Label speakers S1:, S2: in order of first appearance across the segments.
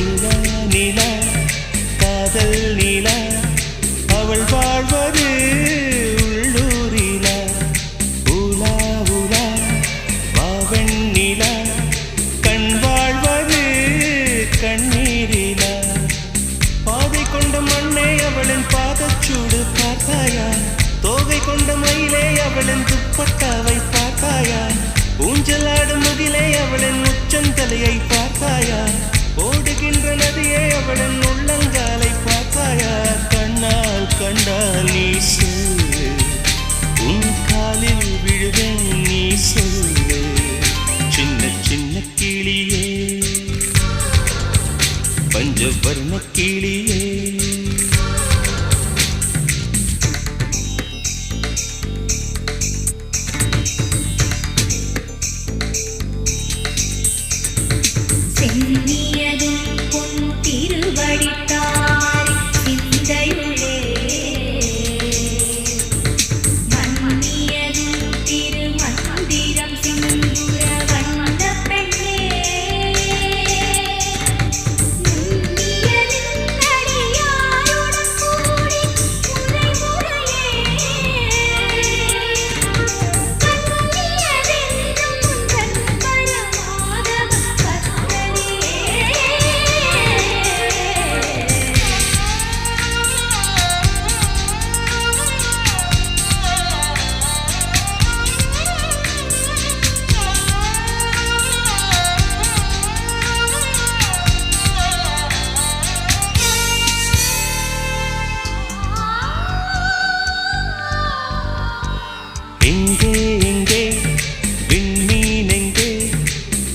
S1: நிலா நிலா காதல் நிலா அவள் வாழ்வது உள்ளூரிலா உலா உலா வாவன் நிலா கண் வாழ்வது கண்ணீரிலா பாதை கொண்ட மண்ணே அவளின் பாதச்சூடு பார்த்தாயா தோகை கொண்ட மயிலே அவளின் துப்பட்டாவை பார்த்தாயா ஊஞ்சலாடும் முகிலே அவளின் உச்சந்தலையை பார்த்தாயா ஓடுகின்ற நதியே அவளின் உள்ளங்காலை பார்த்தாயா கண்ணால் கண்டால் நீ சொல்லு உன் காலில் விழுவேன் நீ சொல்லு சின்ன சின்ன கிளியே பஞ்சவர்ண கிளியே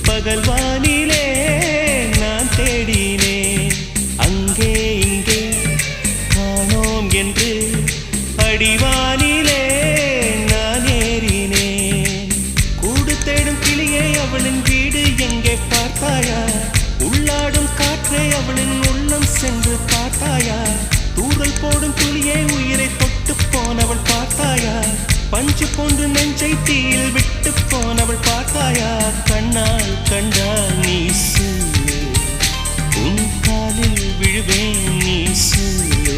S1: பகல்வானிலே நான் தேடினேன் அங்கே இங்கே காணோம் என்று அடிவானிலே நான் ஏறினேன் கூடு தேடும் கிளியே அவளின் வீடு எங்கே பார்த்தாயா உள்ளாடும் காற்றே அவளின் உள்ளம் சென்று பார்த்தாயா தூரல் போடும் துளியே உயிரை தொட்டு போனவள் பார்த்தாயா பஞ்சு போன்று நெஞ்சை தீயில் விட்டு போனவள் பார்த்தாயா கண்ணால் கண்டால் நீ சொல்லு உன் காலில் விழுவேன் நீ சொல்லு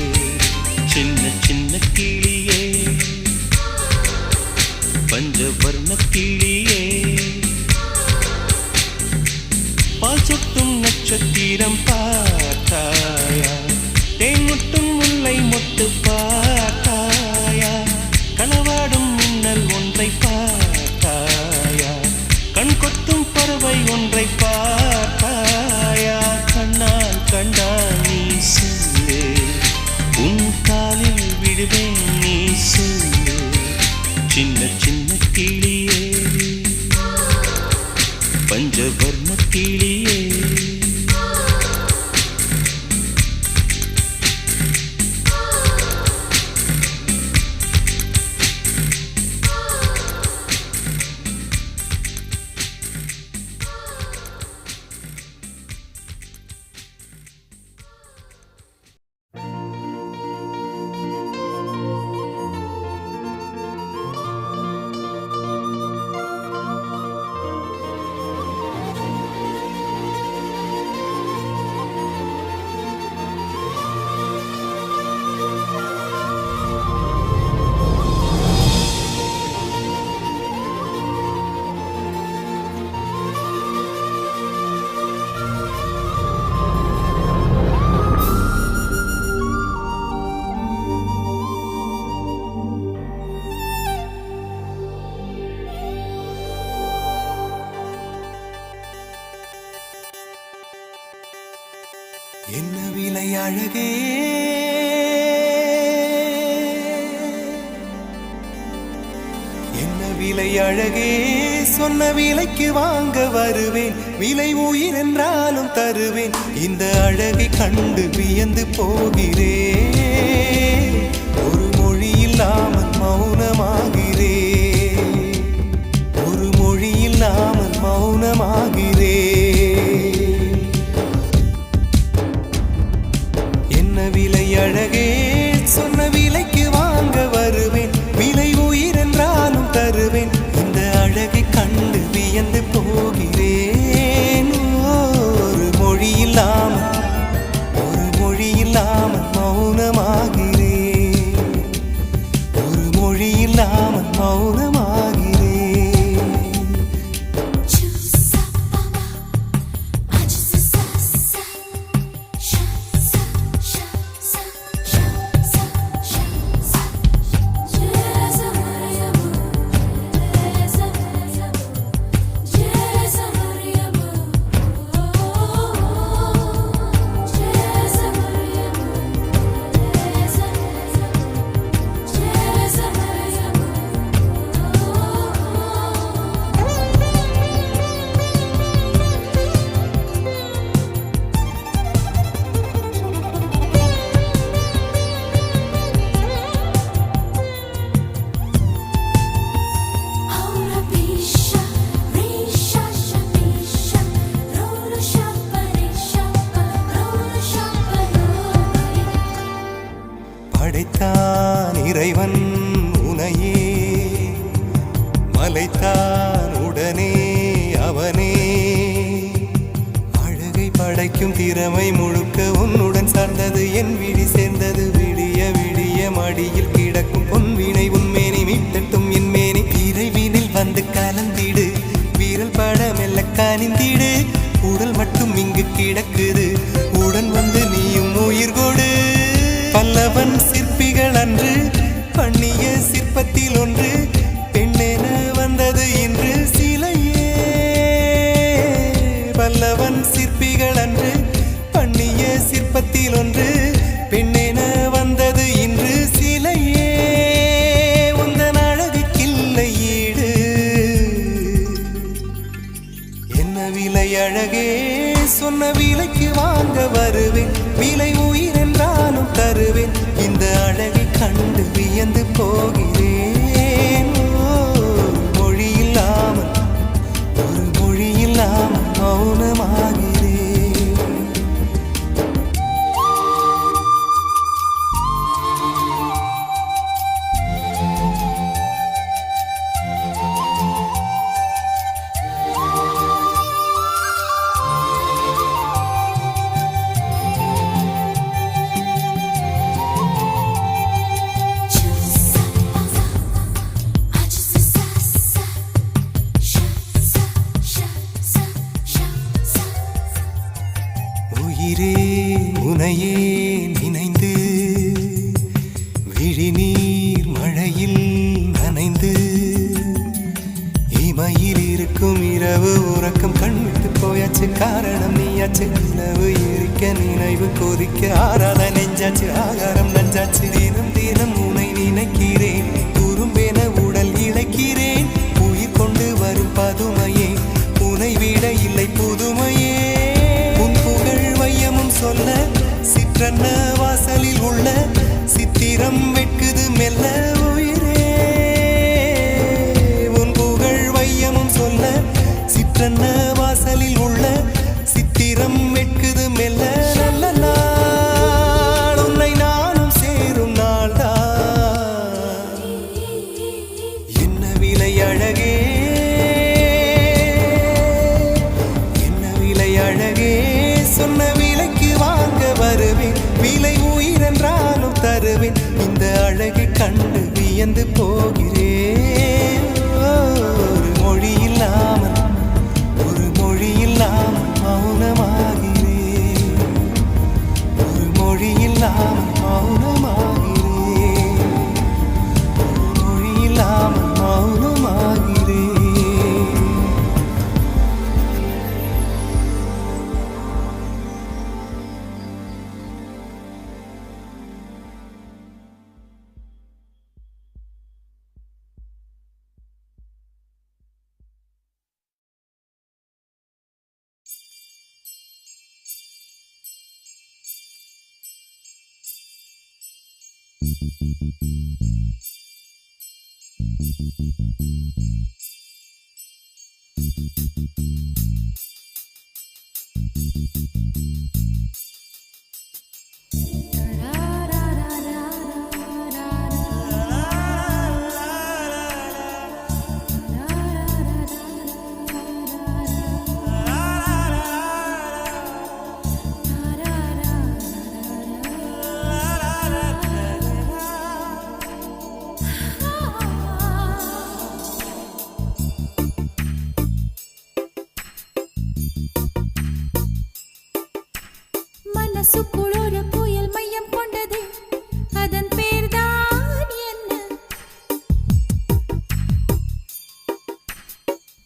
S1: சின்ன சின்ன கிளியே பஞ்சவர்ண கிளியே பால் சொட்டும் நட்சத்திரம் பார்த்தாயா தேன் முட்டும் முல்லை மொட்டு பார்த்தாயா களவாடும் மின்னல் ஒன்றை பார்த்தாயா கண் கொத்தும் பறவை ஒன்றை பார்த்தாயா கண்ணால் கண்டால் நீ சொல்லு உன் காலில் விடுவேன் நீ சொல்லு சின்ன சின்ன கிளியே பஞ்சவர்ண கிளியே
S2: என்ன விலை அழகே என்ன விலை அழகே சொன்ன விலைக்கு வாங்க வருவேன் விலை உயிர் என்றாலும் தருவேன் இந்த அழகை கண்டு வியந்து போகிறேன் ஒரு மொழி இல்லாமல் மௌனமாகிறேன் ஒரு மொழி இல்லாமல் மௌனமாகிறேன் விலை அழகே சொன்ன விலைக்கு வாங்க வருவேன் விலை உயிர் என்றாலும் தருவேன் இந்த அழகை கண்டு வியந்து போகிறேன் ஒரு மொழி இல்லாமல் இறைவன் உனையே மலைத்தான் உடனே அவனே அழகை படைக்கும் திறமை முழுக்க உன்னுடன் சார்ந்தது என் விழி சேர்ந்தது விடிய விடிய மடியில் கிடக்கும் பொன்வினை உன்மேனி மீட்டட்டும் என் மேனி இறைவினில் வந்து கலந்திடு வீரல் பட மெல்ல கனிந்திடு உடல் மட்டும் இங்கு கிடக்குது உடன் வந்து நீயும் உயிர் கொடு பல்லவன் சிற்பிகள் அன்று பண்ணிய சிற்பத்தில் ஒன்று பெண்ணென வந்தது இன்று சிலையே பல்லவன் சிற்பிகள் அன்று பண்ணிய சிற்பத்தில் ஒன்று பெண்ணென வந்தது இன்று சிலையே உந்தன் அழகுக்கில்லை ஈடு என்ன விலை அழகே சொன்ன விலைக்கு வாங்க வருவேன் விலை உயிர் என்றாலும் தருவேன் இந்த அழகை கண்டு வியந்து போகிறேன் மொழி இல்லாமல் ஒரு மொழி இல்லாமல் மௌனமாகிறேன் உயிரே உனையே நினைந்து விழிநீர் மழையில் நனைந்து இமையில் இருக்கும் இரவு உறக்கம் கண்விட்டு போயாச்சு காரணம் நீயாச்சு நிலவு எரிக்க நினைவு கொதிக்க ஆறாத நெஞ்சாச்சு ஆகாரம் நஞ்சாச்சு தினம் தினம் உனை நினைக்கிறேன் குறும்பென உடல் இழைக்கிறேன் உயிர் கொண்டு வரும் பதுமையே உனை விட இல்லை புதுமையே சொல்ல சிற்றன்ன வாசலில் உள்ள சித்திரம் வெட்குது மெல்ல உயிரே உன் புகழ் வையமும் சொல்ல சிற்றன்ன வாசலில் உள்ள சித்திரம் வெட்குது மெல்ல நல்ல நாள் உன்னை நானும் சேரும் நாள்தான் என்ன விலை அழகே என்ன விலை அழகே சொன்ன வருவேன் விலை உயிர் என்றாலும் தருவேன் இந்த அழகை கண்டு வியந்து போகிறேன் ஒரு மொழி இல்லாமல் ஒரு மொழி இல்லாமல் மௌனமாகிறேன் ஒரு மொழி இல்லாமல் மௌனமாகிறேன் ஒரு மொழி இல்லாமல் மௌனமாகிறேன்
S3: மனசுக்குள் ஒரு புயல் மையம் கொண்டது அதன் பேர்தான் என்ன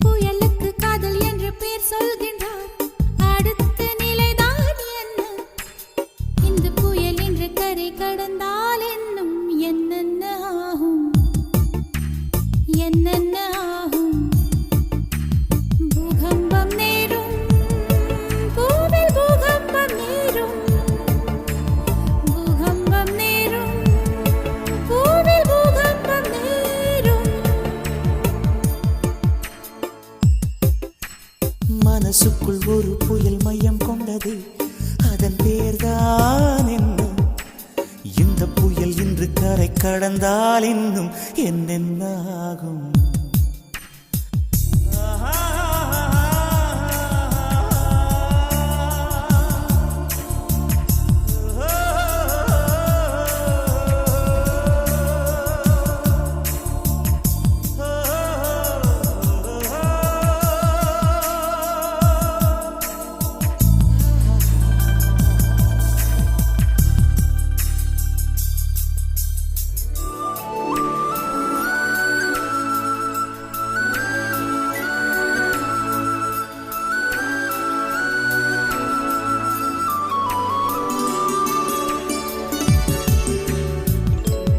S3: புயலுக்கு காதல் என்று பேர் சொல்கின்றார் அடுத்த நிலைதான் என்ன இந்த புயல் என்று கரை கடந்தால் என்னும் என்னென்ன ஆகும் என்னென்ன ஆகும் பூகம்பம் நேரும் பூவில் பூகம்பம் நேரும் பூகம்பம் நேரும் பூவில் பூகம்பம் நேரும்
S4: மனசுக்குள் ஒரு புயல் மையம் கொண்டது அதன் பேர்தான் என்ன இந்த புயல் இன்று கரை கடந்தால் இன்னும் என்னென்ன ஆகும்?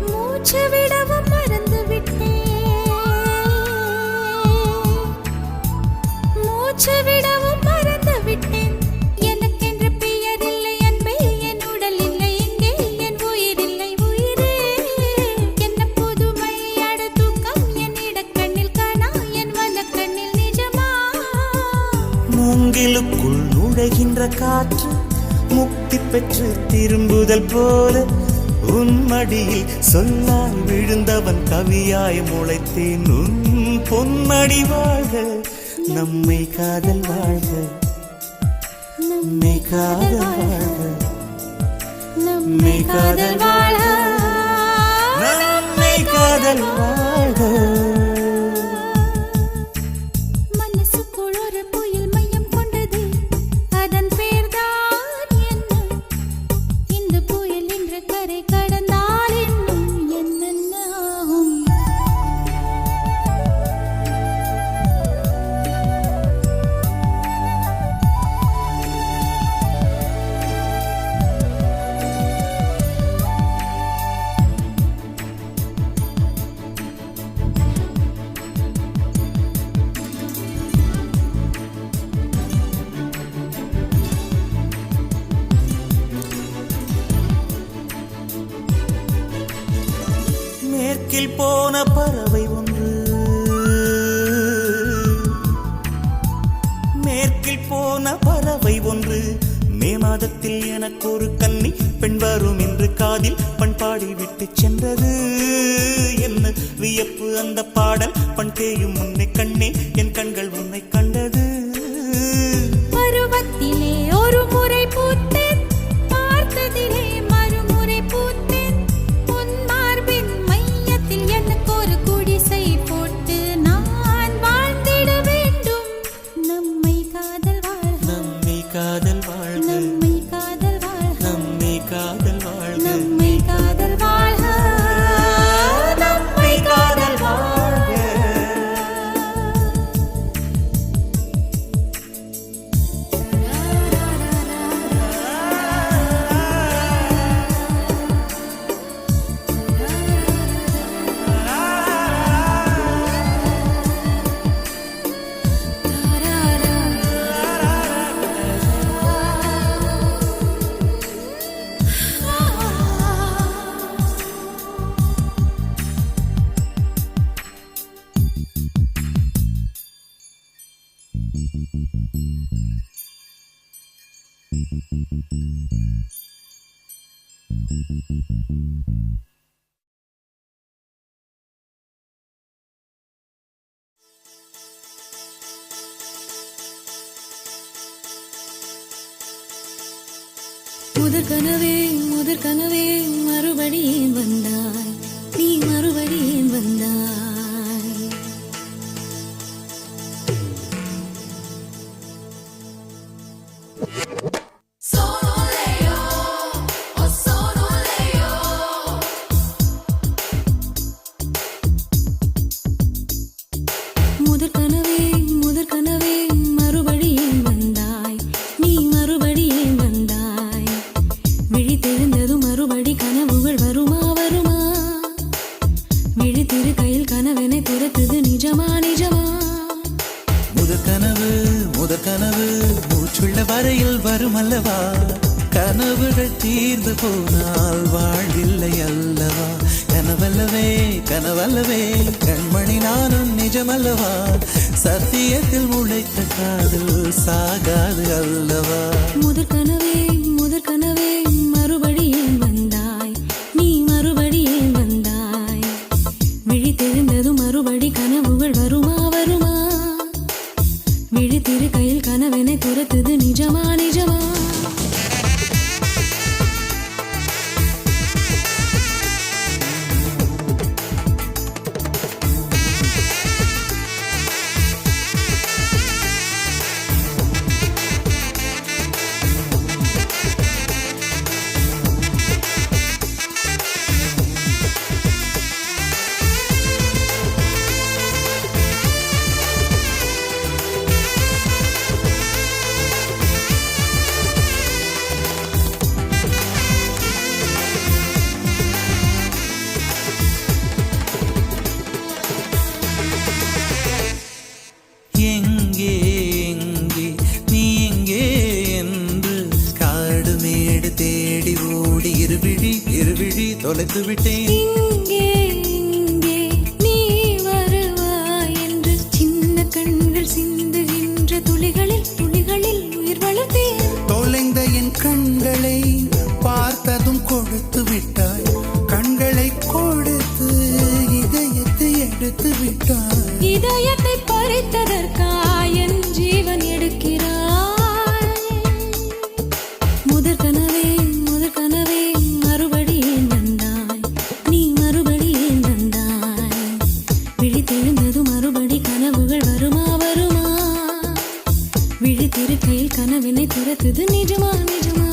S3: மூச்சு விடவும் மறந்து விட்டேன், மூச்சு விடவும் மறந்து விட்டேன். எனக்கென்று பெயர் இல்லை அன்பே, என் உடல் இல்லை இங்கே, என் உயிர் இல்லை உயிரே. என்ன புதுமை அட தூக்கம், என் இடக்கண்ணில் காணா, என் வலக்கண்ணில் நிஜமா?
S4: மூங்கிலுக்குள் நுழைகின்ற காற்று முக்தி பெற்று திரும்புதல் போல உன் மடியில் சொல்லால் விழுந்தவன் கவியாய் முளைத்தேன். உன் பொன்மடி வாழ்க, நம்மை காதல் வாழ்க, நம்மை காதல் வாழ்க,
S3: நம்மை காதல் வாழ,
S4: நம்மை காதல் வாழ்க.
S3: மனசுக்குள் ஒரு புயல் மையம் கொண்டது, அதன் பேர்தான் என்ன? இந்த புயல் இன்று கரை கடந்தால் இன்னும் என்னென்ன ஆகும்?
S4: மேற்கில் போன பறவை ஒன்று, மேற்கில் போன பறவை ஒன்று, மே மாதத்தில் எனக்கு ஒரு கன்னி பெண் வரும் என்று காதில் பண்பாடி விட்டு சென்றது. என்ன வியப்பு அந்த பாடல், பண் தேயும் உன்னை கண்ணே, என் கண்கள் உன்னை கண்டது.
S3: பருவத்திலே ஒரு முறை பூத்தேன், பார்த்ததிலே மறுமுறை பூத்தேன். உன் மார்பின் மையத்தில் எனக்கு ஒரு குடிசை போட்டு நான் வாழ்ந்திட வேண்டும். நம்மை காதல் வாழ்க,
S4: நம்மை காதல் வாழ்க,
S3: நம்மை காதல் வாழ்க,
S4: நம்மை காதல் வாழ்க,
S3: நம்மை காதல் வாழ்க,
S4: நம்மை காதல் வாழ்க.
S3: முதற்கனவே முதற்கனவே மறுபடி ஏன் வந்தாய், நீ மறுபடி ஏன் வந்தாய்? முதற்கனவே முதற்கனவே மறுபடி ஏன் வந்தாய், நீ மறுபடி ஏன் வந்தாய்? விழித்தெழுந்ததும் மறுபடி கனவுகள் வருமா வருமா? விழித்திரு கையில் கனவெனை துரத்துது, நிஜமா நிஜமா?
S2: முதற்கனவு முதற்கனவு மூச்சுள்ள வரையில் வரும் அல்லவா? கனவுகள் தீர்ந்து போனால் வாழ்வில்லை அல்லவா? கனவல்லவே கனவல்லவே கண்மணி நானும் நிஜமல்லவா? சத்தியத்தில் முளைத்த காதல் சாகாது அல்லவா?
S3: முதற்கனவே முதற்கனவே மறுபடி ஏன் வந்தாய், நீ மறுபடி ஏன் வந்தாய்?
S2: தேடி ஓடி இருவிழி தொலைத்து விட்டேன்.
S3: இங்கே இங்கே நீ வருவாய் என்று சின்ன கண்கள் சிந்துகின்ற துளிகளில் துளிகளில் உயிர் வளர்த்தேன்.
S2: தொலைந்த என் கண்களை பார்த்ததும் கொடுத்து விட்டாய். கண்களை கொடுத்து இதயத்தை எடுத்து விட்டாய்.
S3: இதயத்தை பறித்ததற்காய் என் ஜீவன் எடுக்கிறாய். முதற் கனவே மறுபடியும் வந்தாய். நீ மறுபடியும் வந்தாய். விழித்தெழுந்தது மறுபடி கனவுகள் வருமா வருமா. விழித்திருக்கையில் கனவினை துரத்துது நிஜமா நிஜமா.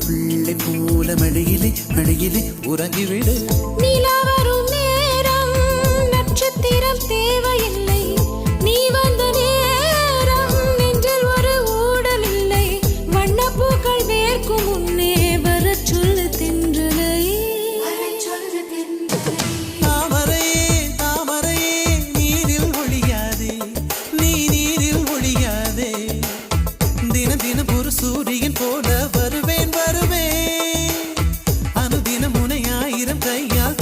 S2: பிள்ளை போல மடியிலே உறங்கிவிடு.
S3: நிலா வரும் நேரம் நட்சத்திரம் தேவையில்லை. நீ வந்த நேரம் நெஞ்சில் ஒரு ஊடல் இல்லை. வண்ணப்பூக்கள் வேர்க்கும் முன்னே வரச் சொல்லு தென்றலை.
S2: தாமரையே நீரில் ஒழியாதே. நீ நீரில் ஒழியாதே. தினம் ஒரு சூரியன் போல வருவேன். அனுதினம் உனை 1000 கையால்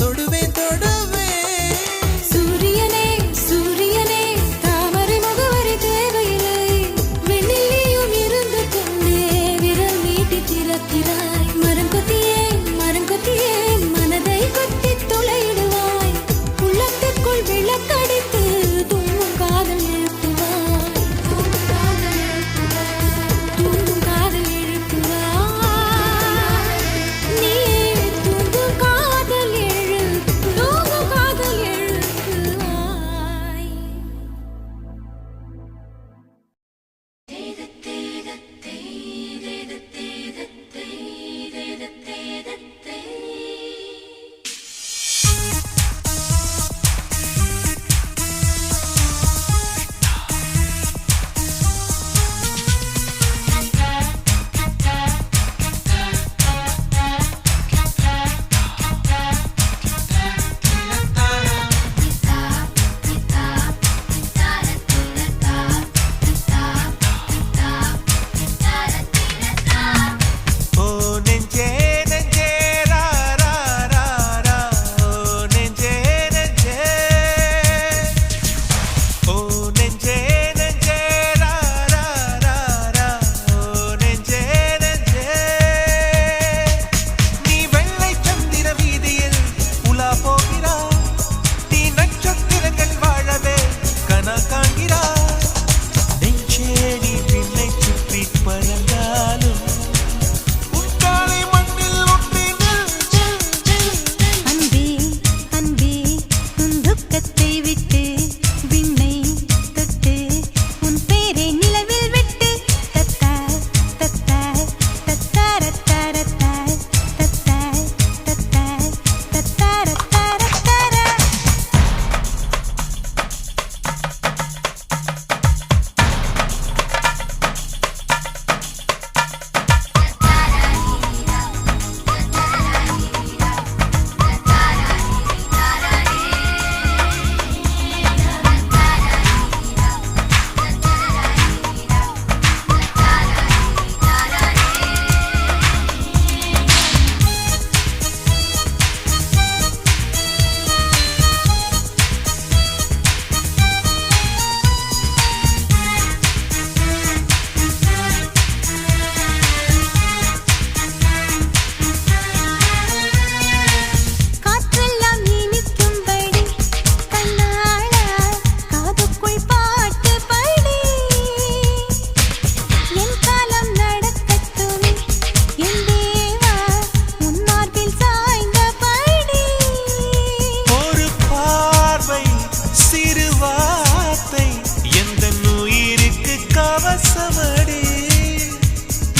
S1: பரவசமடி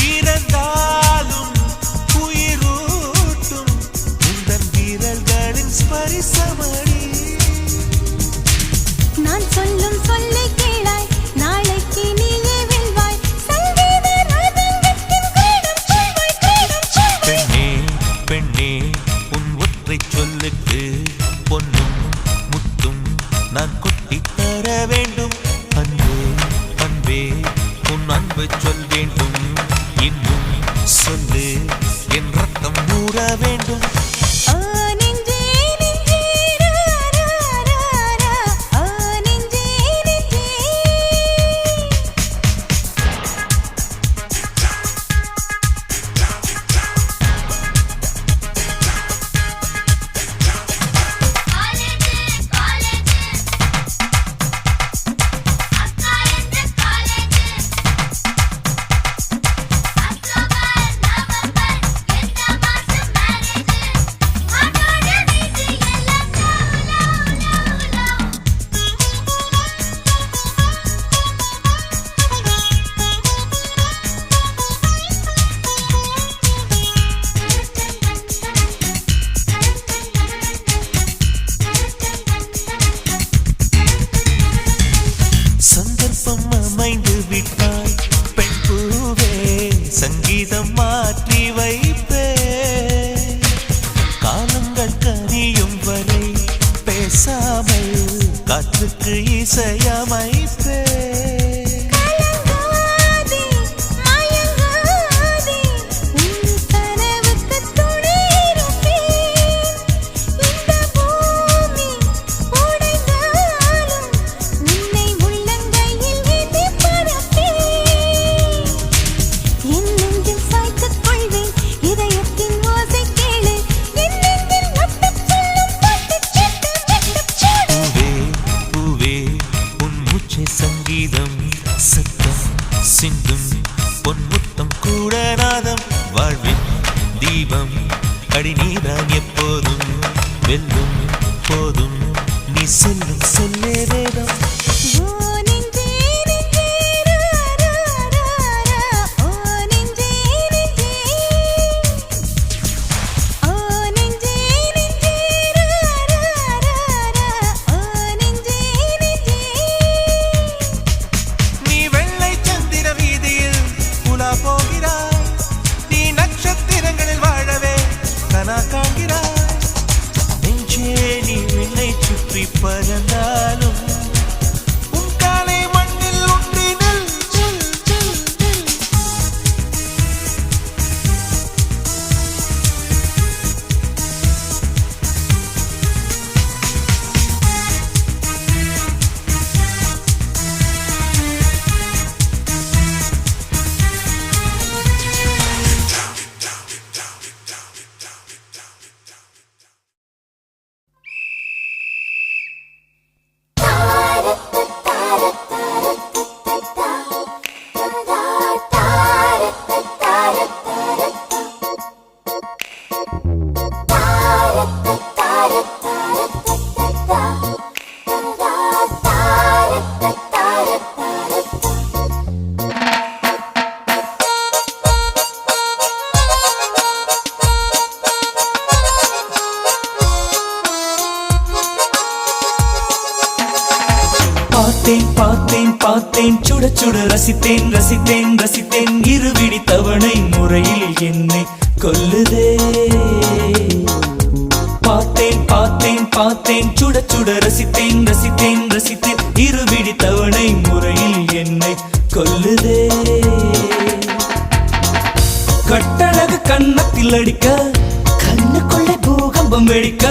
S1: இறந்தாலும் உயிரூட்டும் உந்தன் வீரர்களின் ஸ்பரிசமடி
S3: நான் சொல்லும் சொல்லை கேளாய் நாளைக்கு நீயே வெல்வாய் சங்கீத ராகங்கத்தின் கிரீடம் சொல்வாய் கிரீடம் சொல்வாய்
S1: பெண்ணே பெண்ணே உன் ஒற்றை சொல்லுக்கு பொன்னும் முத்தும் நான் கொட்டி தர வேண்டும் அன்பே அன்பே உன் அன்பை சொல் வேண்டும் இன்னும் சொல்லு என் ரத்தம் ஊற வேண்டும்
S3: ஆ நெஞ்சே நெஞ்சே ரா ரா ரா ரா ஆ நெஞ்சே நெஞ்சே
S1: சந்தர்ப்பம் அமைந்து விட்டாய் பெண் பூவே சங்கீதம் மாற்றி வைப்பே காலங்கள் கனியும் வரை பேசாமல் காற்றுக்கு இசையமைப்பே
S3: கலங்காதே மயங்காதே உன் கனவுக்கு துணை இருப்பேன் இந்த பூமி உடைந்தாலும் உன்னை உள்ளங்கையில் ஏந்தி பறப்பேன் என் நெஞ்சில் சாய்த்துக் கொள்வேன் இதயத்தின் ஓசை கேளு என் நெஞ்சில் முட்டுச் சொல்லும் பாட்டுச் சீட்டு மெட்டுச் சூடு
S1: பூவே பூவே உன் மூச்சை சங்கீதம் சத்தம் சிந்தும் பொன்முத்தம் கூட நாதம் வாழ்வின் தீபம் அடிநீதான் எப்போதும் வெல்லும் போதும் நீ சொல்லும் சொல்லே வேதம்
S3: ஓ நெஞ்சே நெஞ்சே ரா ரா ரா ரா ஓ நெஞ்சே நெஞ்சே ஓ நெஞ்சே நெஞ்சே ரா ரா ரா ரா ஓ நெஞ்சே நெஞ்சே
S1: நீ வெள்ளை சந்திர வீதியில் உலா போகிறாய் நீ நட்சத்திரங்களில் வாழவே கனா காண்கிறாய் நெஞ்சே நீ விண்ணை சுற்றி பறந்தாலும் உன் காலை மண்ணில் ஒன்றி நில் நில், நில், நில்.
S4: பார்த்தேன் பார்த்தேன் பார்த்தேன் சுட சுட ரசித்தேன் ரசித்தேன் ரசித்தேன் இருவிடி தவணை முறையில் என்னை கொல்லுதே பார்த்தேன் பார்த்தேன் பார்த்தேன் சுட சுட ரசித்தேன் ரசித்தேன் ரசித்தேன் இருவிடி தவணை முறையில் என்னை கொல்லுதே கட்டழகு கன்னத்தில் அடிக்க கண்ணுக்குள்ளே பூகம்பம் வெடிக்க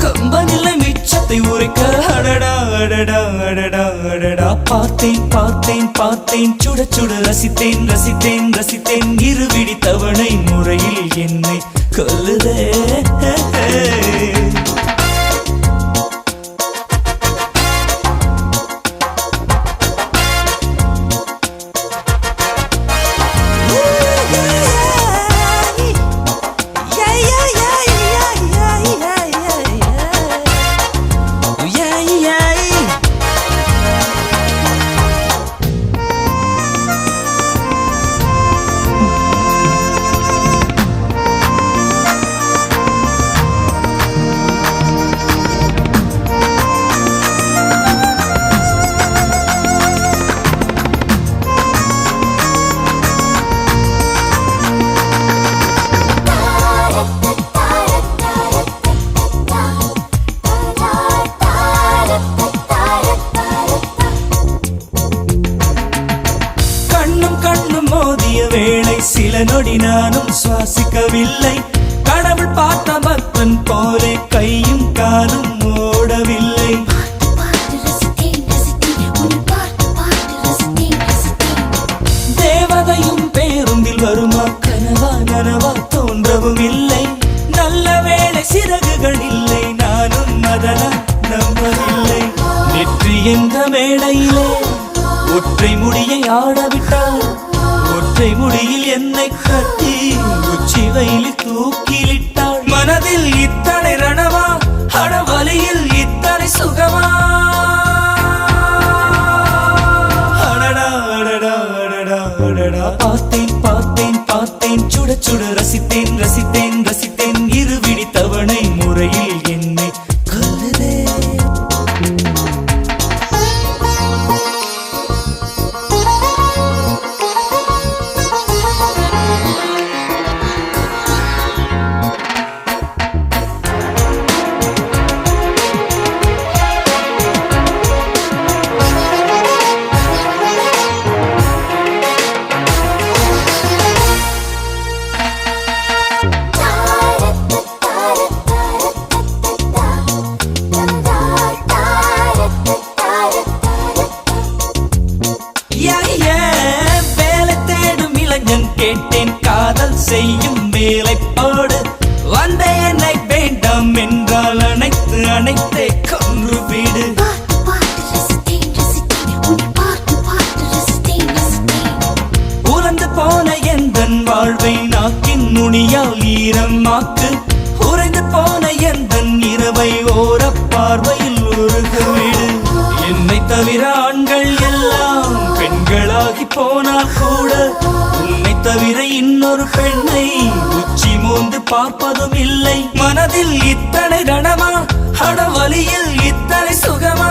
S4: கம்பனில்லை மிச்சத்தை உரைக்க அடடா அடடா அடடா அடடா பார்த்தேன் பார்த்தேன் பார்த்தேன் சுட சுட ரசித்தேன் ரசித்தேன் ரசித்தேன் இருவிடி தவணை முறையில் என்னை கொல்லுதே சில நொடி நானும் சுவாசிக்கவில்லை கடவுள் பார்த்த பக்தன் போலே கையும் காலும் ஓடவில்லை தேவதையும் பேருந்தில் வருமா கனவா நனவா தோன்றவும் இல்லை நல்ல வேளை சிறகுகள் இல்லை நானும் அதனால் நம்பவில்லை நெற்றி என்ற மேடையிலே ஒற்றை முடியை ஆடவிட்டாள் ஒற்றை முடியில் என்னை கட்டி உச்சி வயலில் தூக்கிலிட்டாள் மனதில் இத்தனை ரணமா அடவலியில் இத்தனை சுகமா அடடா அடடா அடடா அடடா பார்த்தேன் பார்த்தேன் பார்த்தேன் சுட சுட ரசித்தேன் ரசித்தேன் ரசித்தேன் இருவிழி தவணை முறையில் என்னை கொல்லுதே வேலை தேடும் இளைஞன் கேட்டேன் காதல் செய்யும் வேலை போடு வந்த என்னை வேண்டாம் என்றால் அனைத்து அனைத்தை கொன்று வீடு உலர்ந்து போன எந்தன் வாழ்வை நாக்கின் நுனியால் ஈரமாக்கு உறைந்து போன எந்தன் இரவை ஓர பார்வையில் உருக வீடு என்னை தவிர ஆண்கள் எல்லாம் பெண்களாகி போனால் கூட உன்னை தவிர இன்னொரு பெண்ணை உச்சி மோந்து பார்ப்பதும் இல்லை மனதில் இத்தனை ரணமா அடவலியில் இத்தனை சுகமா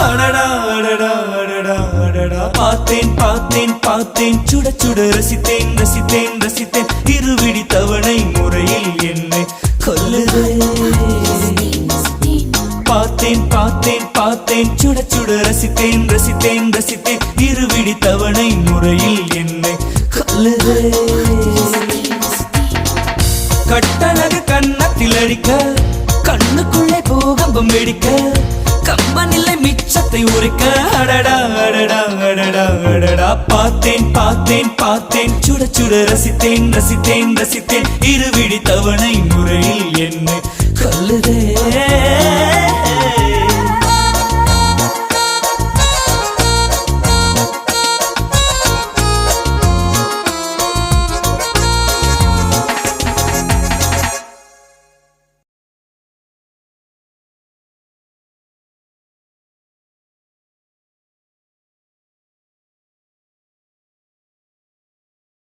S4: அடடா அடடா அடடா அடடா பார்த்தேன் பார்த்தேன் பார்த்தேன் சுட சுட ரசித்தேன் ரசித்தேன் ரசித்தேன் இருவிழி தவணை முறையில் என்னை கொல்லுதே பார்த்தேன் பார்த்தேன் பார்த்தேன் சுட சுட ரசித்தேன் ரசித்தேன் ரசித்தேன் இருவிழி தவணை முறையில் என்னை கொல்லுதே கட்டழகு கண்ணத்தில் அடிக்க கண்ணுக்குள்ளே பூகம்பம் வெடிக்க கம்பனில்லை மிச்சத்தை உரைக்க அடடா அடடா அடடா அடடா பார்த்தேன் பார்த்தேன் பார்த்தேன் சுட சுட ரசித்தேன் ரசித்தேன் ரசித்தேன் இருவிழி தவணை முறையில் என்னை கொல்லுதே